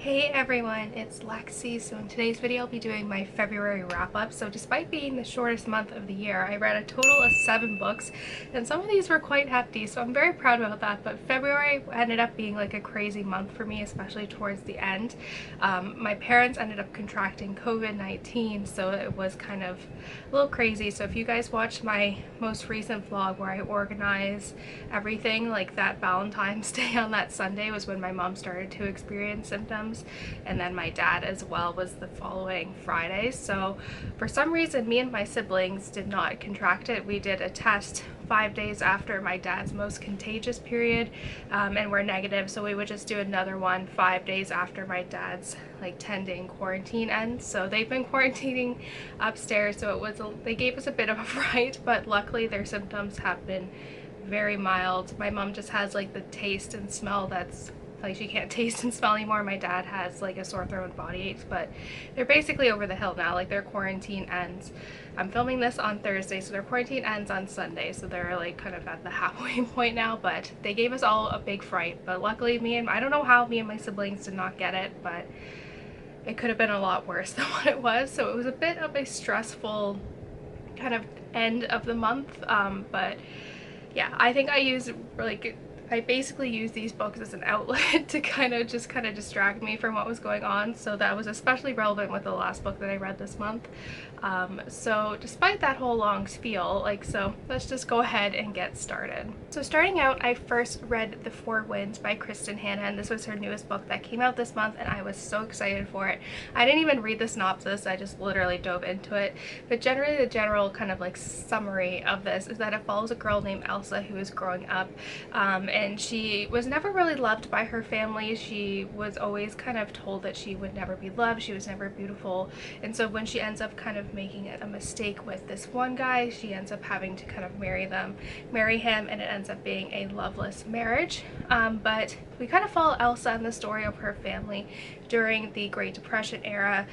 Hey everyone, it's Lexie. So in today's video I'll be doing my February wrap-up. So despite being the shortest month of the year, I read a total of 7 books and some of these were quite hefty, so I'm very proud about that. But February ended up being like a crazy month for me, especially towards the end. My parents ended up contracting COVID-19, so it was kind of a little crazy. So if you guys watched my most recent vlog where I organize everything, like that Valentine's Day on that Sunday was when my mom started to experience symptoms, and then my dad as well was the following Friday. So for some reason me and my siblings did not contract it. We did a test 5 days after my dad's most contagious period and we're negative, so we would just do another one 5 days after my dad's like 10-day quarantine ends. So they've been quarantining upstairs, so they gave us a bit of a fright, but luckily their symptoms have been very mild. My mom just has like the taste and smell that's like she can't taste and smell anymore. My dad has like a sore throat and body aches, but they're basically over the hill now. Like their quarantine ends, I'm filming this on Thursday, so their quarantine ends on Sunday, so they're like kind of at the halfway point now. But they gave us all a big fright, but luckily I don't know how me and my siblings did not get it, but it could have been a lot worse than what it was. So it was a bit of a stressful kind of end of the month, but yeah, I think I basically used these books as an outlet to kind of distract me from what was going on. So that was especially relevant with the last book that I read this month. So despite that whole long spiel, so let's just go ahead and get started. So starting out, I first read The Four Winds by Kristen Hanna, and this was her newest book that came out this month, and I was so excited for it. I didn't even read the synopsis, I just literally dove into it. But generally the general kind of like summary of this is that it follows a girl named Elsa who is growing up, and she was never really loved by her family. She was always kind of told that she would never be loved, she was never beautiful, and so when she ends up kind of making a mistake with this one guy, she ends up having to kind of marry him, and it ends up being a loveless marriage. But we kind of follow Elsa and the story of her family during the Great Depression era,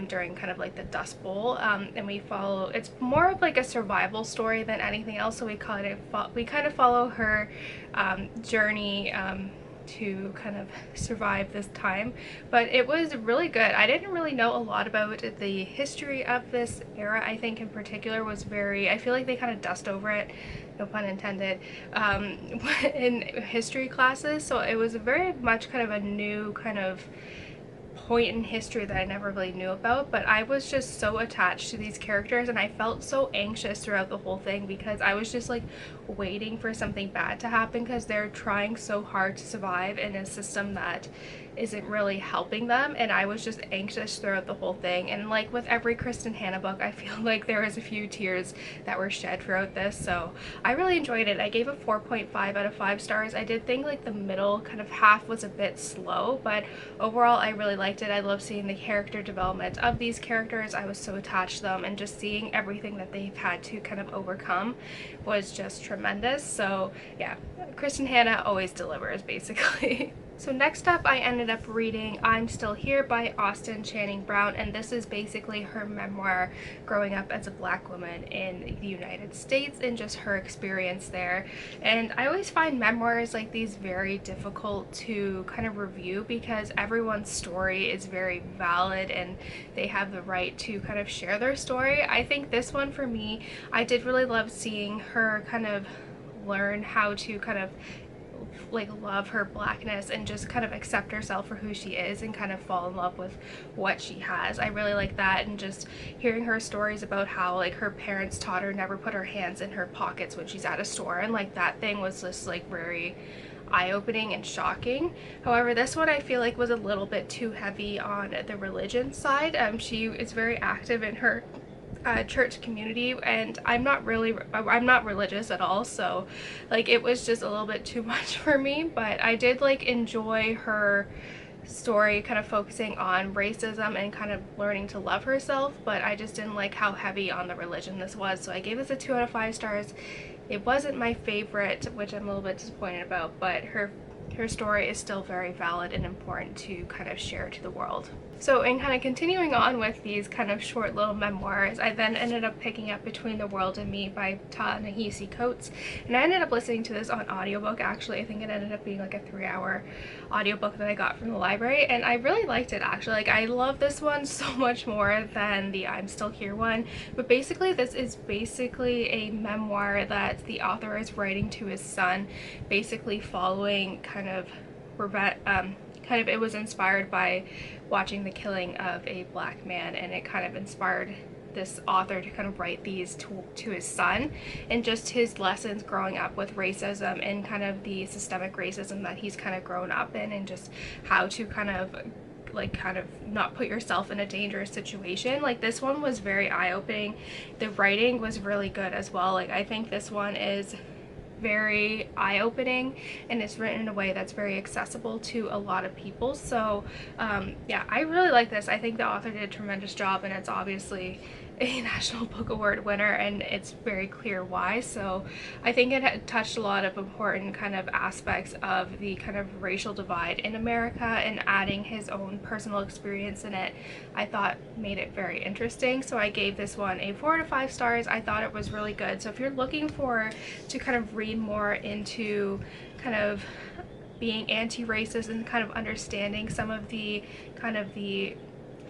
during kind of like the Dust Bowl, and it's more of like a survival story than anything else, so we kind of follow her journey to kind of survive this time. But it was really good. I didn't really know a lot about the history of this era. I think in particular I feel like they kind of dust over it, no pun intended, in history classes, so it was very much kind of a new kind of point in history that I never really knew about. But I was just so attached to these characters, and I felt so anxious throughout the whole thing because I was just like waiting for something bad to happen, because they're trying so hard to survive in a system that isn't really helping them, and I was just anxious throughout the whole thing. And like with every Kristen Hanna book, I feel like there was a few tears that were shed throughout this, so I really enjoyed it. I gave it 4.5 out of 5 stars. I did think like the middle kind of half was a bit slow, but overall I really liked it. I love seeing the character development of these characters. I was so attached to them, and just seeing everything that they've had to kind of overcome was just tremendous. So yeah, Kristen Hanna always delivers basically. So next up, I ended up reading I'm Still Here by Austen Channing Brown, and this is basically her memoir growing up as a Black woman in the United States and just her experience there. And I always find memoirs like these very difficult to kind of review because everyone's story is very valid and they have the right to kind of share their story. I think this one for me, I did really love seeing her kind of learn how to kind of like love her Blackness and just kind of accept herself for who she is and kind of fall in love with what she has. I really like that, and just hearing her stories about how like her parents taught her never put her hands in her pockets when she's at a store, and like that thing was just like very eye-opening and shocking. However, this one I feel like was a little bit too heavy on the religion side. She is very active in her church community, and I'm not religious at all, so like it was just a little bit too much for me. But I did like enjoy her story kind of focusing on racism and kind of learning to love herself, but I just didn't like how heavy on the religion this was, so I gave this a 2 out of 5 stars. It wasn't my favorite, which I'm a little bit disappointed about, but her her story is still very valid and important to kind of share to the world. So in kind of continuing on with these kind of short little memoirs, I then ended up picking up Between the World and Me by Ta-Nehisi Coates, and I ended up listening to this on audiobook. Actually, I think it ended up being like a 3-hour audiobook that I got from the library, and I really liked it actually. Like, I love this one so much more than the I'm Still Here one, but basically this is basically a memoir that the author is writing to his son, basically following it was inspired by watching the killing of a black man, and it kind of inspired this author to kind of write these to his son, and just his lessons growing up with racism and kind of the systemic racism that he's kind of grown up in, and just how to kind of not put yourself in a dangerous situation. Like, this one was very eye-opening. The writing was really good as well. Like, I think this one is very eye-opening, and it's written in a way that's very accessible to a lot of people. So yeah, I really like this. I think the author did a tremendous job, and it's obviously a National Book Award winner, and it's very clear why. So I think it had touched a lot of important kind of aspects of the kind of racial divide in America, and adding his own personal experience in it, I thought made it very interesting. So I gave this one a 4 to 5 stars. I thought it was really good. So if you're looking to kind of read more into kind of being anti-racist and kind of understanding some of the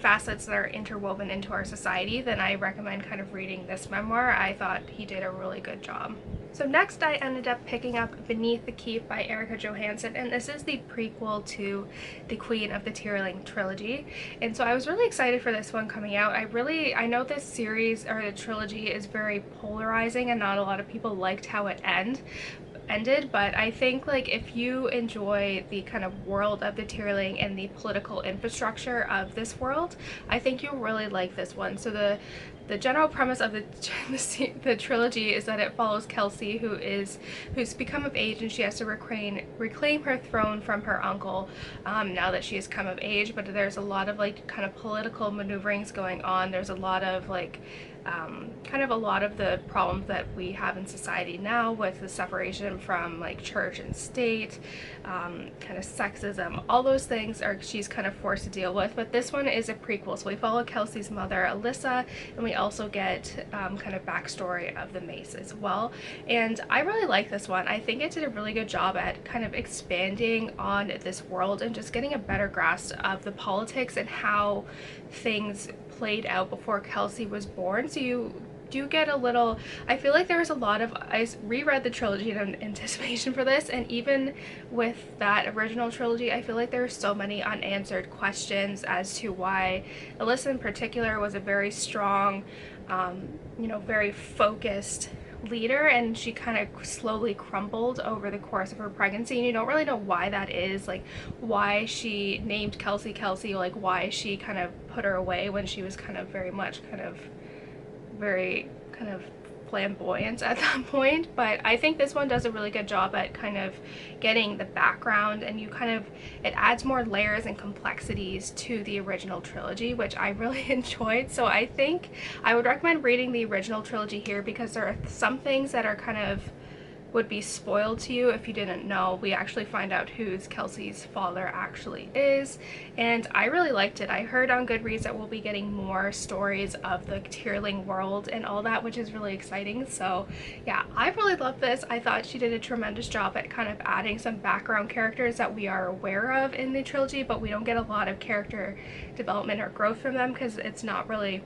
facets that are interwoven into our society, then I recommend kind of reading this memoir. I thought he did a really good job. So next I ended up picking up Beneath the Keep by Erica Johansson, and this is the prequel to the Queen of the Tearling trilogy. And so I was really excited for this one coming out. I know this series, or the trilogy, is very polarizing, and not a lot of people liked how it ended, but I think, like, if you enjoy the kind of world of the Tearling and the political infrastructure of this world, I think you'll really like this one. So the general premise of the trilogy is that it follows Kelsey, who's become of age, and she has to reclaim her throne from her uncle now that she has come of age. But there's a lot of like kind of political maneuverings going on. There's a lot of like kind of a lot of the problems that we have in society now, with the separation from like church and state, kind of sexism, all those things she's kind of forced to deal with. But this one is a prequel, so we follow Kelsey's mother, Alyssa, and we also get kind of backstory of the Maas as well. And I really like this one. I think it did a really good job at kind of expanding on this world and just getting a better grasp of the politics and how things played out before Kelsey was born. So you do get a little, I feel like there was a lot of, I reread the trilogy in anticipation for this, and even with that original trilogy, I feel like there are so many unanswered questions as to why Alyssa in particular was a very strong, you know, very focused leader, and she kind of slowly crumbled over the course of her pregnancy, and you don't really know why that is, like why she named Kelsey Kelsey, like why she kind of put her away when she was kind of very flamboyant at that point. But I think this one does a really good job at kind of getting the background, and it adds more layers and complexities to the original trilogy, which I really enjoyed. So I think I would recommend reading the original trilogy here, because there are some things that are kind of would be spoiled to you if you didn't know. We actually find out who Kelsey's father actually is, and I really liked it. I heard on Goodreads that we'll be getting more stories of the Tearling world and all that, which is really exciting. So yeah, I really love this. I thought she did a tremendous job at kind of adding some background characters that we are aware of in the trilogy, but we don't get a lot of character development or growth from them because it's not really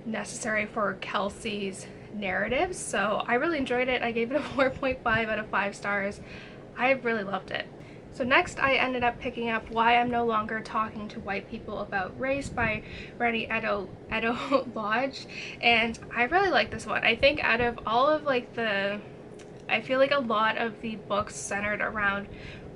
necessary for Kelsey's narrative. So I really enjoyed it. I gave it a 4.5 out of 5 stars. I really loved it. So next I ended up picking up Why I'm No Longer Talking to White People About Race by Reni Eddo-Lodge, and I really like this one. I think out of all of I feel like a lot of the books centered around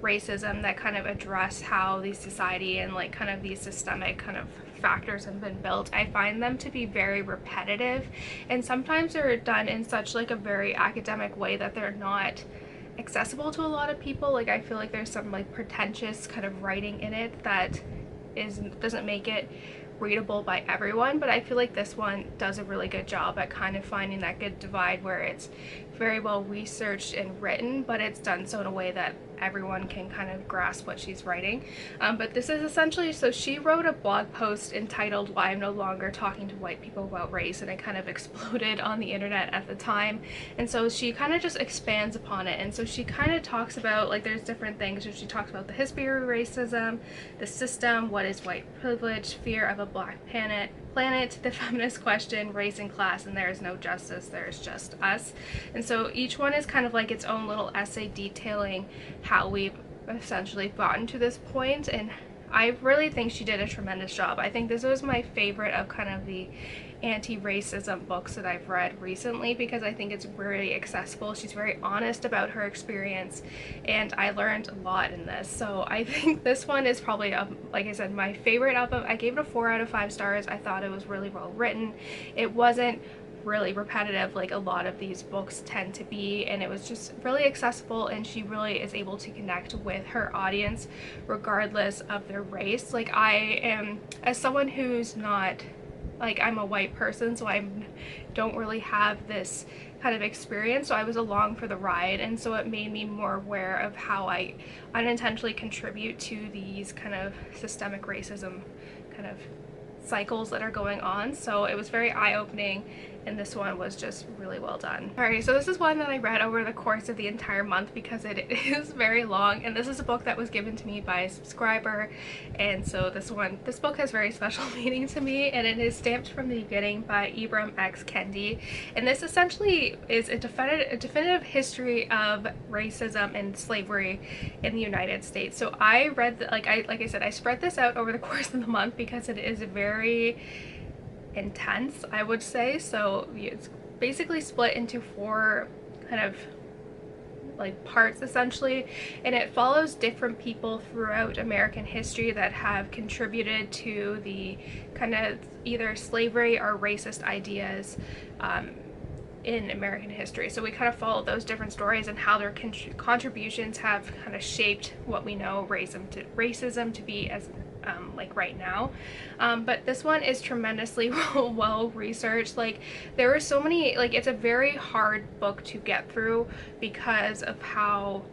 racism that kind of address how the society and like kind of these systemic kind of factors have been built, I find them to be very repetitive, and sometimes they're done in such like a very academic way that they're not accessible to a lot of people. Like, I feel like there's some like pretentious kind of writing in it that doesn't make it readable by everyone, but I feel like this one does a really good job at kind of finding that good divide where it's very well researched and written, but it's done so in a way that everyone can kind of grasp what she's writing. But this is essentially, so she wrote a blog post entitled "Why I'm No Longer Talking to White People About Race," and it kind of exploded on the internet at the time. And so she kind of just expands upon it, and so she kind of talks about, like, there's different things. So she talks about the history of racism, the system, what is white privilege, fear of a black planet, the feminist question, race and class, and there is no justice, there is just us. And so each one is kind of like its own little essay detailing how we've essentially gotten to this point, and I really think she did a tremendous job. I think this was my favorite of kind of the anti-racism books that I've read recently, because I think it's really accessible. She's very honest about her experience, and I learned a lot in this. So I think this one is probably, like I said, my favorite of them. I gave it a 4 out of 5 stars. I thought it was really well written. It wasn't really repetitive like a lot of these books tend to be, and it was just really accessible, and she really is able to connect with her audience regardless of their race. Like, I am, as someone who's not, like, I'm a white person, so I don't really have this kind of experience, so I was along for the ride, and so it made me more aware of how I unintentionally contribute to these kind of systemic racism kind of cycles that are going on. So it was very eye-opening, and this one was just really well done. Alright, so this is one that I read over the course of the entire month because it is very long, and this is a book that was given to me by a subscriber, and so this book has very special meaning to me, and it is Stamped from the Beginning by Ibram x Kendi. And this essentially is a definitive history of racism and slavery in the United States. So I read, like I said, I spread this out over the course of the month because it is very intense, I would say. So it's basically split into 4 kind of like parts essentially, and it follows different people throughout American history that have contributed to the kind of either slavery or racist ideas in American history. So we kind of follow those different stories and how their contributions have kind of shaped what we know racism to be as like right now. But this one is tremendously well researched. Like, there were so many, like, it's a very hard book to get through because of how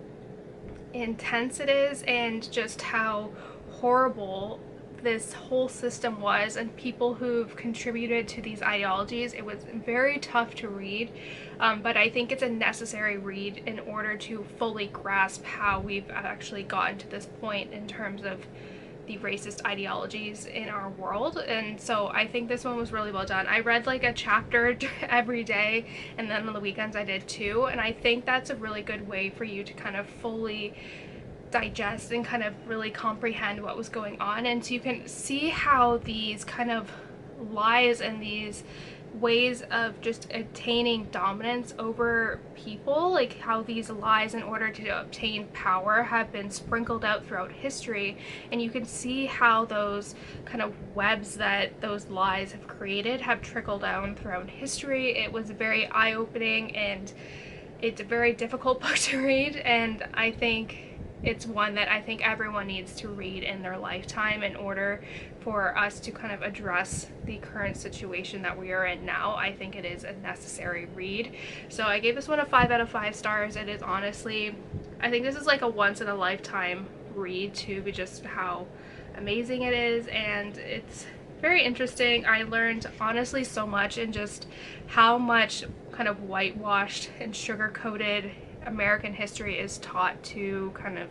intense it is and just how horrible this whole system was, and people who've contributed to these ideologies. It was very tough to read, but I think it's a necessary read in order to fully grasp how we've actually gotten to this point in terms of the racist ideologies in our world. And so I think this one was really well done. I read like a chapter every day, and then on the weekends I did 2, and I think that's a really good way for you to kind of fully digest and kind of really comprehend what was going on, and so you can see how these kind of lies and these ways of just obtaining dominance over people, like how these lies in order to obtain power have been sprinkled out throughout history, and you can see how those kind of webs that those lies have created have trickled down throughout history. It was very eye-opening, and it's a very difficult book to read, and I think it's one that I think everyone needs to read in their lifetime in order for us to kind of address the current situation that we are in now. I think it is a necessary read. So I gave this one a 5 out of 5 stars. It is honestly, I think this is like a once-in-a-lifetime read too, just how amazing it is, and it's very interesting. I learned honestly so much in just how much kind of whitewashed and sugar-coated American history is taught to kind of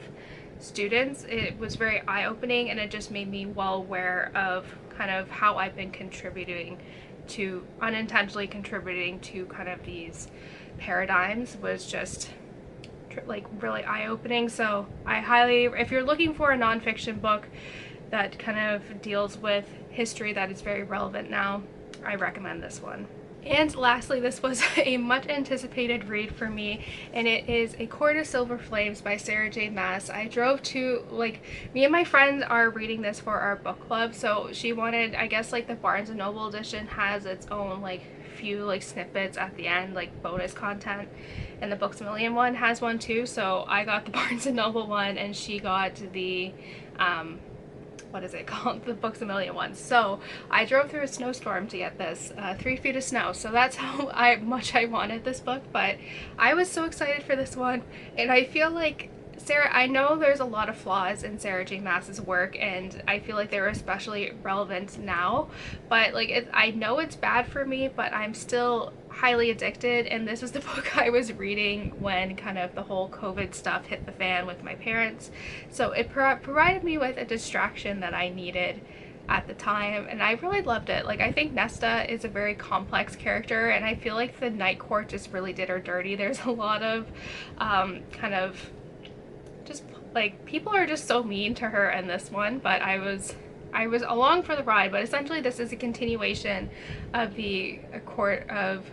students. It was very eye-opening, and it just made me well aware of kind of how I've been unintentionally contributing to kind of these paradigms. Was just like really eye-opening. So I highly, if you're looking for a nonfiction book that kind of deals with history that is very relevant now, I recommend this one. And lastly, this was a much anticipated read for me, and it is A Court of Silver Flames by Sarah J. Maas. I drove to, like, me and my friend are reading this for our book club, so she wanted, I guess, like, the Barnes & Noble edition has its own, like, few, like, snippets at the end, like, bonus content, and the Books A Million one has one too, so I got the Barnes & Noble one, and she got the, what is it called? The Books A Million one. So I drove through a snowstorm to get this, 3 feet of snow. So that's how much I wanted this book, but I was so excited for this one, and I feel like I know there's a lot of flaws in Sarah J Maas's work, and I feel like they're especially relevant now, but like I know it's bad for me, but I'm still highly addicted, and this was the book I was reading when kind of the whole COVID stuff hit the fan with my parents, so it provided me with a distraction that I needed at the time, and I really loved it. Like, I think Nesta is a very complex character, and I feel like the Night Court just really did her dirty. There's a lot of kind of just like, people are just so mean to her in this one, but I was along for the ride. But essentially this is a continuation of the Court of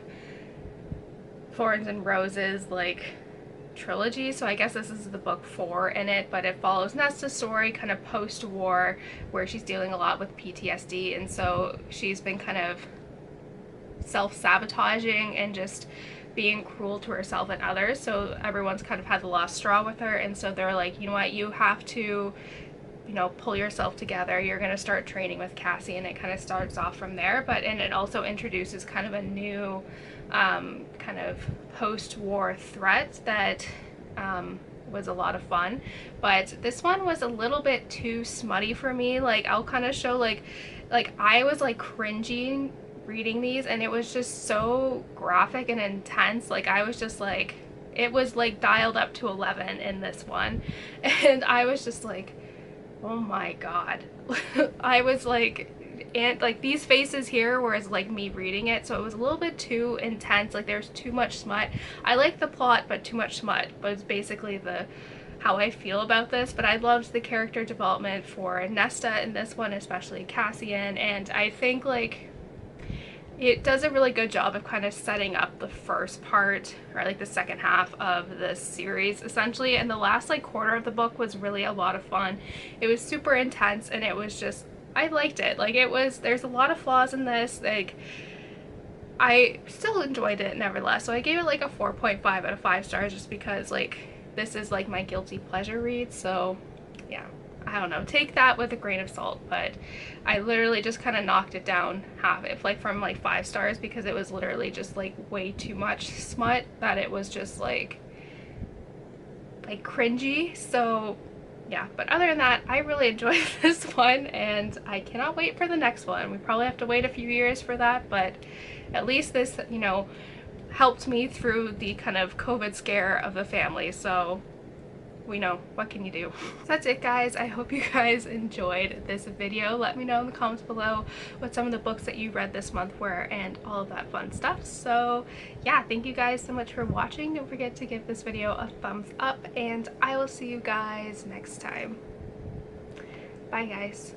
Thorns and Roses like trilogy, so I guess this is the book 4 in it, but it follows Nesta's story kind of post-war, where she's dealing a lot with PTSD, and so she's been kind of self-sabotaging and just being cruel to herself and others, so everyone's kind of had the last straw with her, and so they're like, you know what, you have to, you know, pull yourself together, you're going to start training with Cassie, and it kind of starts off from there. But and it also introduces kind of a new kind of post-war threat that was a lot of fun. But this one was a little bit too smutty for me. Like, I'll kind of show like I was like cringing reading these, and it was just so graphic and intense. Like, I was just like, it was like dialed up to 11 in this one, and I was just like, oh my god. I was like, and like these faces here was like me reading it, so it was a little bit too intense. Like, there's too much smut. I like the plot, but too much smut, but it's basically the how I feel about this. But I loved the character development for Nesta in this one, especially Cassian, and I think like it does a really good job of kind of setting up the first part, or like the second half of this series essentially, and the last like quarter of the book was really a lot of fun. It was super intense, and it was just, I liked it. Like, it was, there's a lot of flaws in this, like I still enjoyed it nevertheless, so I gave it like a 4.5 out of 5 stars, just because like this is like my guilty pleasure read. So yeah, I don't know, take that with a grain of salt, but I literally just kind of knocked it down half, if like from like 5 stars, because it was literally just like way too much smut, that it was just like cringy. So yeah, but other than that, I really enjoyed this one, and I cannot wait for the next one. We probably have to wait a few years for that, but at least this, you know, helped me through the kind of COVID scare of the family, so we know, what can you do? So that's it, guys. I hope you guys enjoyed this video. Let me know in the comments below what some of the books that you read this month were, and all of that fun stuff. So yeah, thank you guys so much for watching. Don't forget to give this video a thumbs up, and I will see you guys next time. Bye, guys.